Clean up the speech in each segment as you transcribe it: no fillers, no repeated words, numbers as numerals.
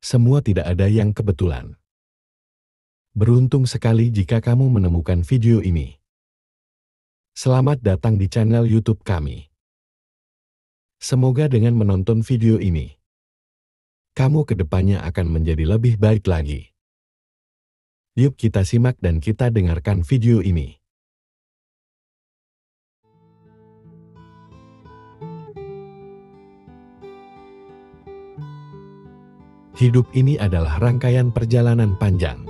Semua tidak ada yang kebetulan. Beruntung sekali jika kamu menemukan video ini. Selamat datang di channel YouTube kami. Semoga dengan menonton video ini, kamu kedepannya akan menjadi lebih baik lagi. Yuk kita simak dan kita dengarkan video ini. Hidup ini adalah rangkaian perjalanan panjang,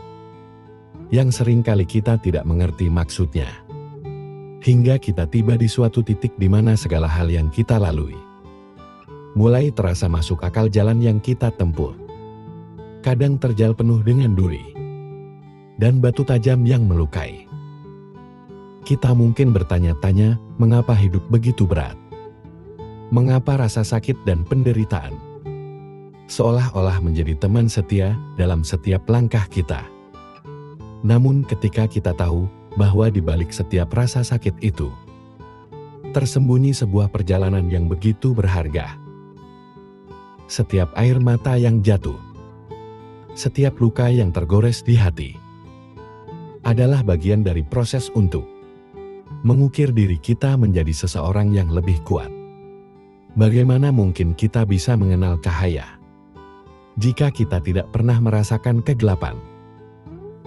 yang seringkali kita tidak mengerti maksudnya. Hingga kita tiba di suatu titik di mana segala hal yang kita lalui mulai terasa masuk akal jalan yang kita tempuh. Kadang terjal penuh dengan duri dan batu tajam yang melukai. Kita mungkin bertanya-tanya, mengapa hidup begitu berat? Mengapa rasa sakit dan penderitaan seolah-olah menjadi teman setia dalam setiap langkah kita? Namun ketika kita tahu bahwa di balik setiap rasa sakit itu tersembunyi sebuah perjalanan yang begitu berharga. Setiap air mata yang jatuh, setiap luka yang tergores di hati, adalah bagian dari proses untuk mengukir diri kita menjadi seseorang yang lebih kuat. Bagaimana mungkin kita bisa mengenal cahaya jika kita tidak pernah merasakan kegelapan?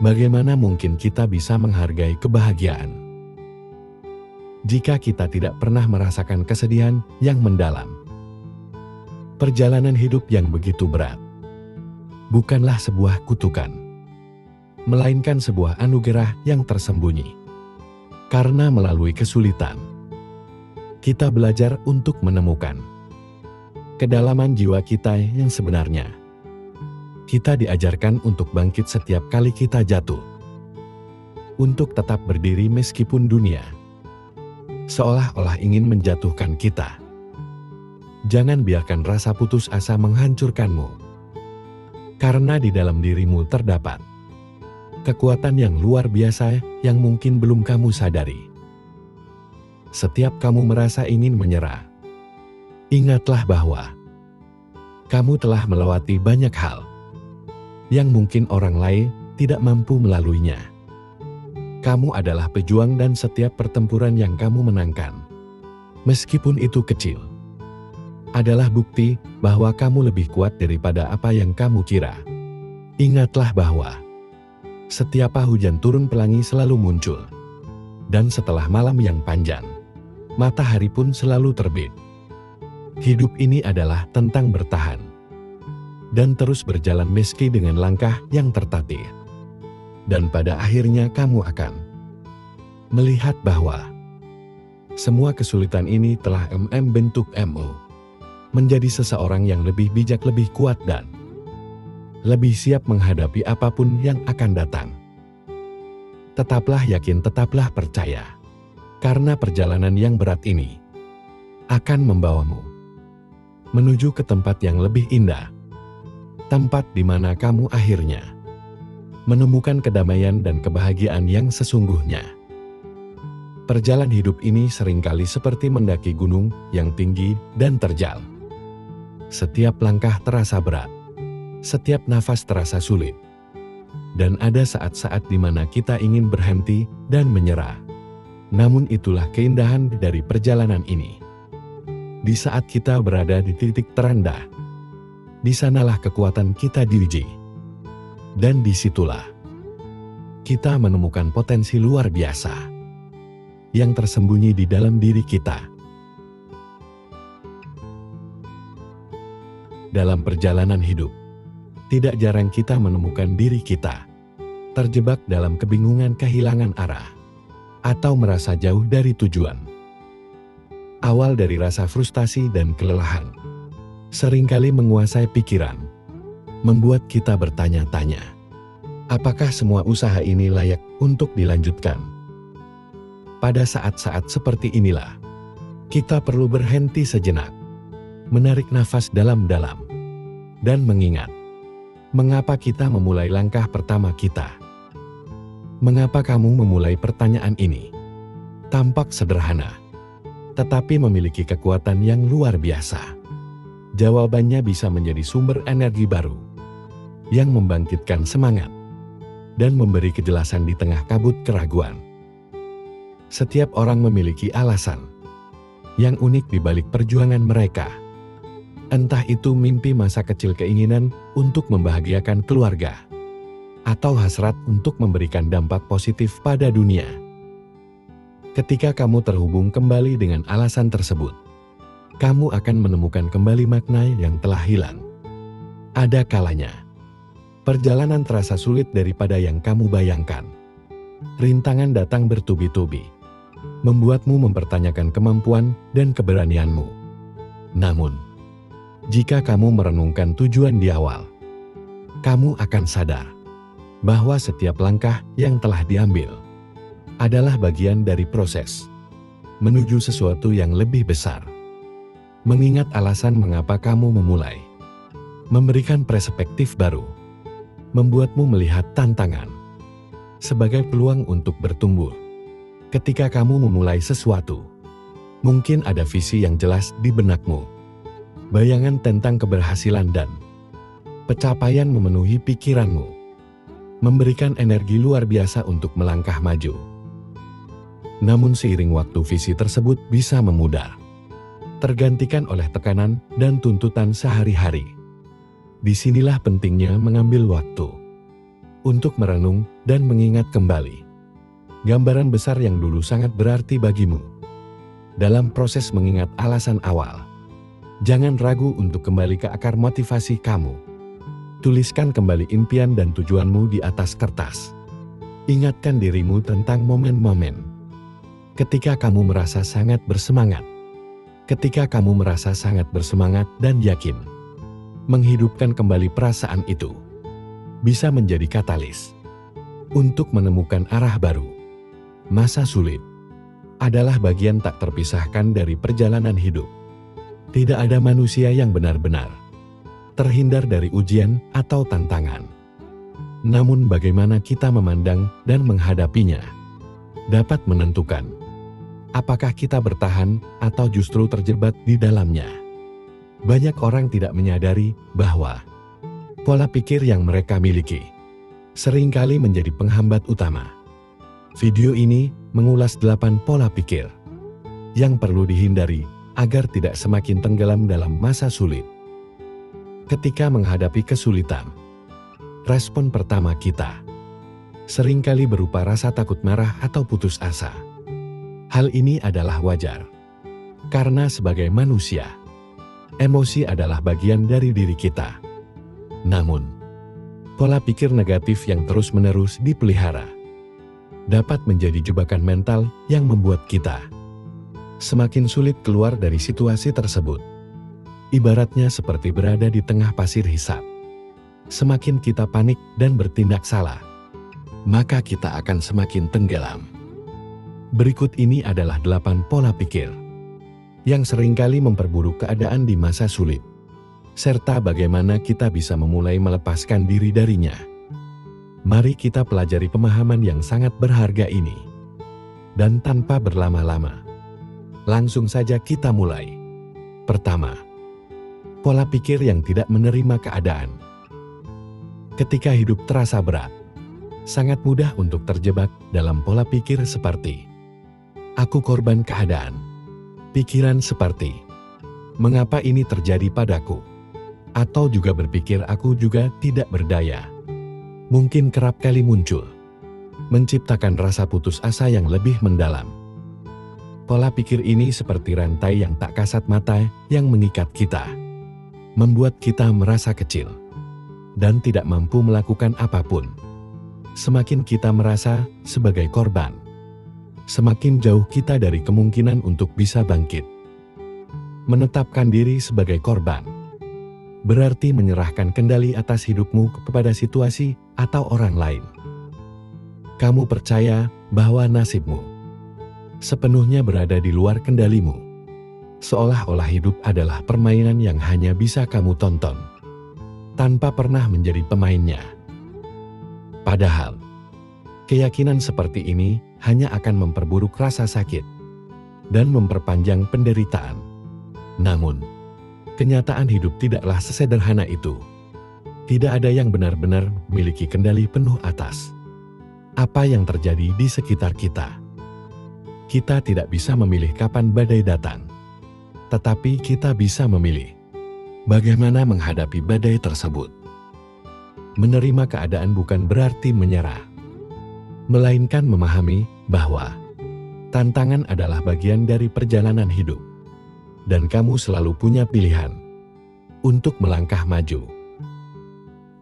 Bagaimana mungkin kita bisa menghargai kebahagiaan jika kita tidak pernah merasakan kesedihan yang mendalam? Perjalanan hidup yang begitu berat bukanlah sebuah kutukan, melainkan sebuah anugerah yang tersembunyi. Karena melalui kesulitan, kita belajar untuk menemukan kedalaman jiwa kita yang sebenarnya. Kita diajarkan untuk bangkit setiap kali kita jatuh, untuk tetap berdiri meskipun dunia seolah-olah ingin menjatuhkan kita. Jangan biarkan rasa putus asa menghancurkanmu, karena di dalam dirimu terdapat kekuatan yang luar biasa yang mungkin belum kamu sadari. Setiap kamu merasa ingin menyerah, ingatlah bahwa kamu telah melewati banyak hal yang mungkin orang lain tidak mampu melaluinya. Kamu adalah pejuang dan setiap pertempuran yang kamu menangkan, meskipun itu kecil, adalah bukti bahwa kamu lebih kuat daripada apa yang kamu kira. Ingatlah bahwa setiap hujan turun pelangi selalu muncul, dan setelah malam yang panjang, matahari pun selalu terbit. Hidup ini adalah tentang bertahan dan terus berjalan meski dengan langkah yang tertatih. Dan pada akhirnya kamu akan melihat bahwa semua kesulitan ini telah membentuk menjadi seseorang yang lebih bijak, lebih kuat, dan lebih siap menghadapi apapun yang akan datang. Tetaplah yakin, tetaplah percaya, karena perjalanan yang berat ini akan membawamu menuju ke tempat yang lebih indah. Tempat di mana kamu akhirnya menemukan kedamaian dan kebahagiaan yang sesungguhnya. Perjalanan hidup ini seringkali seperti mendaki gunung yang tinggi dan terjal. Setiap langkah terasa berat, setiap nafas terasa sulit, dan ada saat-saat di mana kita ingin berhenti dan menyerah. Namun itulah keindahan dari perjalanan ini. Di saat kita berada di titik terendah, di sanalah kekuatan kita diuji. Dan disitulah kita menemukan potensi luar biasa yang tersembunyi di dalam diri kita. Dalam perjalanan hidup, tidak jarang kita menemukan diri kita terjebak dalam kebingungan, kehilangan arah, atau merasa jauh dari tujuan. Awal dari rasa frustasi dan kelelahan seringkali menguasai pikiran, membuat kita bertanya-tanya, apakah semua usaha ini layak untuk dilanjutkan? Pada saat-saat seperti inilah, kita perlu berhenti sejenak, menarik nafas dalam-dalam, dan mengingat, mengapa kita memulai langkah pertama kita? Mengapa kamu memulai pertanyaan ini? Tampak sederhana, tetapi memiliki kekuatan yang luar biasa. Jawabannya bisa menjadi sumber energi baru yang membangkitkan semangat dan memberi kejelasan di tengah kabut keraguan. Setiap orang memiliki alasan yang unik di balik perjuangan mereka. Entah itu mimpi masa kecil, keinginan untuk membahagiakan keluarga, atau hasrat untuk memberikan dampak positif pada dunia. Ketika kamu terhubung kembali dengan alasan tersebut, kamu akan menemukan kembali makna yang telah hilang. Ada kalanya perjalanan terasa sulit daripada yang kamu bayangkan. Rintangan datang bertubi-tubi, membuatmu mempertanyakan kemampuan dan keberanianmu. Namun, jika kamu merenungkan tujuan di awal, kamu akan sadar bahwa setiap langkah yang telah diambil adalah bagian dari proses menuju sesuatu yang lebih besar. Mengingat alasan mengapa kamu memulai, memberikan perspektif baru, membuatmu melihat tantangan sebagai peluang untuk bertumbuh. Ketika kamu memulai sesuatu, mungkin ada visi yang jelas di benakmu. Bayangan tentang keberhasilan dan pencapaian memenuhi pikiranmu, memberikan energi luar biasa untuk melangkah maju. Namun seiring waktu visi tersebut bisa memudar, tergantikan oleh tekanan dan tuntutan sehari-hari. Disinilah pentingnya mengambil waktu untuk merenung dan mengingat kembali gambaran besar yang dulu sangat berarti bagimu. Dalam proses mengingat alasan awal, jangan ragu untuk kembali ke akar motivasi kamu. Tuliskan kembali impian dan tujuanmu di atas kertas. Ingatkan dirimu tentang momen-momen ketika kamu merasa sangat bersemangat. Ketika kamu merasa sangat bersemangat dan yakin, menghidupkan kembali perasaan itu bisa menjadi katalis untuk menemukan arah baru. Masa sulit adalah bagian tak terpisahkan dari perjalanan hidup. Tidak ada manusia yang benar-benar terhindar dari ujian atau tantangan. Namun bagaimana kita memandang dan menghadapinya dapat menentukan apakah kita bertahan atau justru terjebak di dalamnya. Banyak orang tidak menyadari bahwa pola pikir yang mereka miliki seringkali menjadi penghambat utama. Video ini mengulas 8 pola pikir yang perlu dihindari agar tidak semakin tenggelam dalam masa sulit. Ketika menghadapi kesulitan, respon pertama kita seringkali berupa rasa takut, marah, atau putus asa. Hal ini adalah wajar, karena sebagai manusia, emosi adalah bagian dari diri kita. Namun, pola pikir negatif yang terus-menerus dipelihara dapat menjadi jebakan mental yang membuat kita semakin sulit keluar dari situasi tersebut. Ibaratnya seperti berada di tengah pasir hisap. Semakin kita panik dan bertindak salah, maka kita akan semakin tenggelam. Berikut ini adalah 8 pola pikir yang seringkali memperburuk keadaan di masa sulit, serta bagaimana kita bisa memulai melepaskan diri darinya. Mari kita pelajari pemahaman yang sangat berharga ini. Dan tanpa berlama-lama, langsung saja kita mulai. Pertama, pola pikir yang tidak menerima keadaan. Ketika hidup terasa berat, sangat mudah untuk terjebak dalam pola pikir seperti "aku korban keadaan". Pikiran seperti "mengapa ini terjadi padaku?" Atau juga berpikir "aku juga tidak berdaya". Mungkin kerap kali muncul, menciptakan rasa putus asa yang lebih mendalam. Pola pikir ini seperti rantai yang tak kasat mata yang mengikat kita, membuat kita merasa kecil dan tidak mampu melakukan apapun. Semakin kita merasa sebagai korban, semakin jauh kita dari kemungkinan untuk bisa bangkit. Menetapkan diri sebagai korban berarti menyerahkan kendali atas hidupmu kepada situasi atau orang lain. Kamu percaya bahwa nasibmu sepenuhnya berada di luar kendalimu, seolah-olah hidup adalah permainan yang hanya bisa kamu tonton, tanpa pernah menjadi pemainnya. Padahal, keyakinan seperti ini hanya akan memperburuk rasa sakit dan memperpanjang penderitaan. Namun, kenyataan hidup tidaklah sesederhana itu. Tidak ada yang benar-benar memiliki kendali penuh atas apa yang terjadi di sekitar kita. Kita tidak bisa memilih kapan badai datang, tetapi kita bisa memilih bagaimana menghadapi badai tersebut. Menerima keadaan bukan berarti menyerah, melainkan memahami bahwa tantangan adalah bagian dari perjalanan hidup, dan kamu selalu punya pilihan untuk melangkah maju.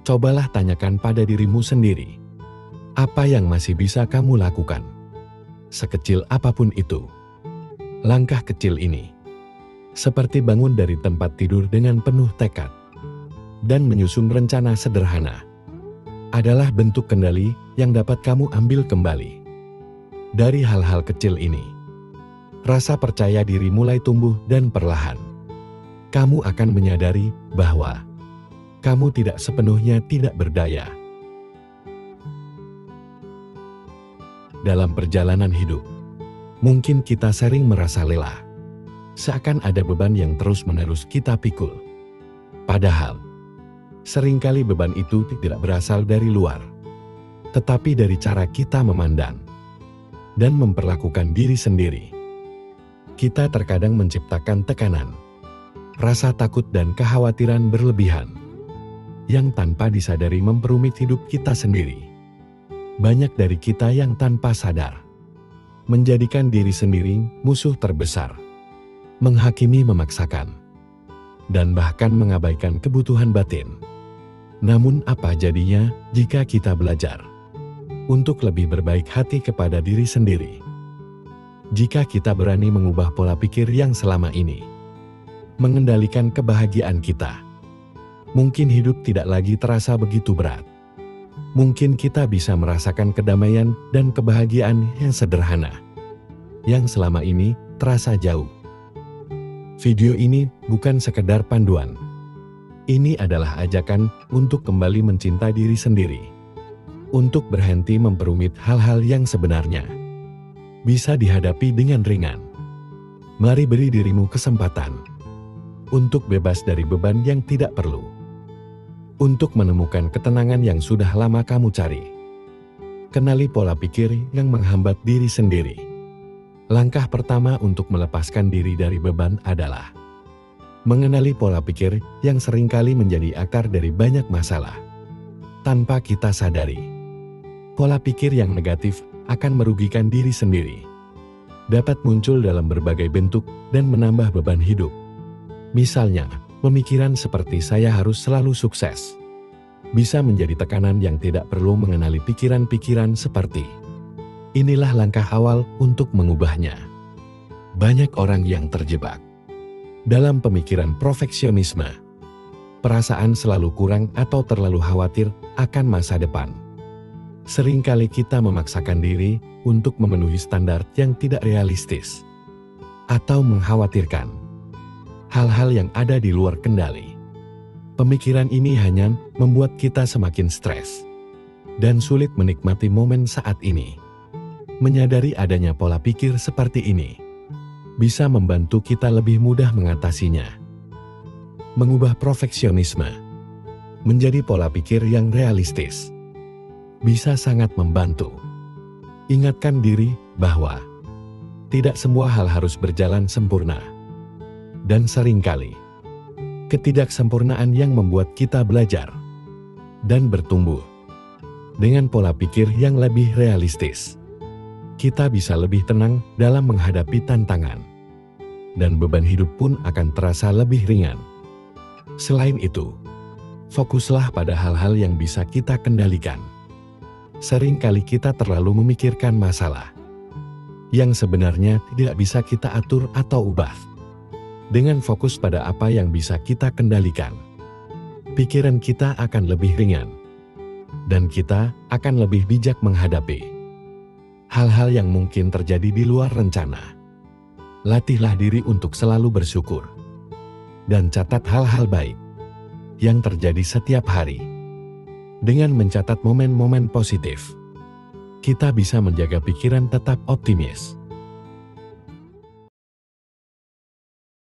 Cobalah tanyakan pada dirimu sendiri, apa yang masih bisa kamu lakukan? Sekecil apapun itu, langkah kecil ini, seperti bangun dari tempat tidur dengan penuh tekad dan menyusun rencana sederhana, adalah bentuk kendali yang dapat kamu ambil kembali. Dari hal-hal kecil ini, rasa percaya diri mulai tumbuh dan perlahan kamu akan menyadari bahwa kamu tidak sepenuhnya tidak berdaya. Dalam perjalanan hidup, mungkin kita sering merasa lelah, seakan ada beban yang terus-menerus kita pikul. Padahal, seringkali beban itu tidak berasal dari luar, tetapi dari cara kita memandang dan memperlakukan diri sendiri. Kita terkadang menciptakan tekanan, rasa takut dan kekhawatiran berlebihan, yang tanpa disadari memperumit hidup kita sendiri. Banyak dari kita yang tanpa sadar menjadikan diri sendiri musuh terbesar, menghakimi memaksakan, dan bahkan mengabaikan kebutuhan batin. Namun apa jadinya jika kita belajar untuk lebih berbaik hati kepada diri sendiri? Jika kita berani mengubah pola pikir yang selama ini mengendalikan kebahagiaan kita, mungkin hidup tidak lagi terasa begitu berat. Mungkin kita bisa merasakan kedamaian dan kebahagiaan yang sederhana, yang selama ini terasa jauh. Video ini bukan sekedar panduan. Ini adalah ajakan untuk kembali mencintai diri sendiri, untuk berhenti memperumit hal-hal yang sebenarnya bisa dihadapi dengan ringan. Mari beri dirimu kesempatan untuk bebas dari beban yang tidak perlu, untuk menemukan ketenangan yang sudah lama kamu cari. Kenali pola pikir yang menghambat diri sendiri. Langkah pertama untuk melepaskan diri dari beban adalah mengenali pola pikir yang seringkali menjadi akar dari banyak masalah. Tanpa kita sadari, pola pikir yang negatif akan merugikan diri sendiri, dapat muncul dalam berbagai bentuk dan menambah beban hidup. Misalnya, pemikiran seperti saya harus selalu sukses bisa menjadi tekanan yang tidak perlu. Mengenali pikiran-pikiran seperti inilah langkah awal untuk mengubahnya. Banyak orang yang terjebak dalam pemikiran perfeksionisme, perasaan selalu kurang atau terlalu khawatir akan masa depan. Seringkali kita memaksakan diri untuk memenuhi standar yang tidak realistis, atau mengkhawatirkan hal-hal yang ada di luar kendali. Pemikiran ini hanya membuat kita semakin stres dan sulit menikmati momen saat ini. Menyadari adanya pola pikir seperti ini bisa membantu kita lebih mudah mengatasinya. Mengubah perfeksionisme menjadi pola pikir yang realistis bisa sangat membantu. Ingatkan diri bahwa tidak semua hal harus berjalan sempurna, dan seringkali ketidaksempurnaan yang membuat kita belajar dan bertumbuh. Dengan pola pikir yang lebih realistis, kita bisa lebih tenang dalam menghadapi tantangan, dan beban hidup pun akan terasa lebih ringan. Selain itu, fokuslah pada hal-hal yang bisa kita kendalikan. Seringkali kita terlalu memikirkan masalah yang sebenarnya tidak bisa kita atur atau ubah. Dengan fokus pada apa yang bisa kita kendalikan, pikiran kita akan lebih ringan, dan kita akan lebih bijak menghadapi hal-hal yang mungkin terjadi di luar rencana. Latihlah diri untuk selalu bersyukur, dan catat hal-hal baik yang terjadi setiap hari. Dengan mencatat momen-momen positif, kita bisa menjaga pikiran tetap optimis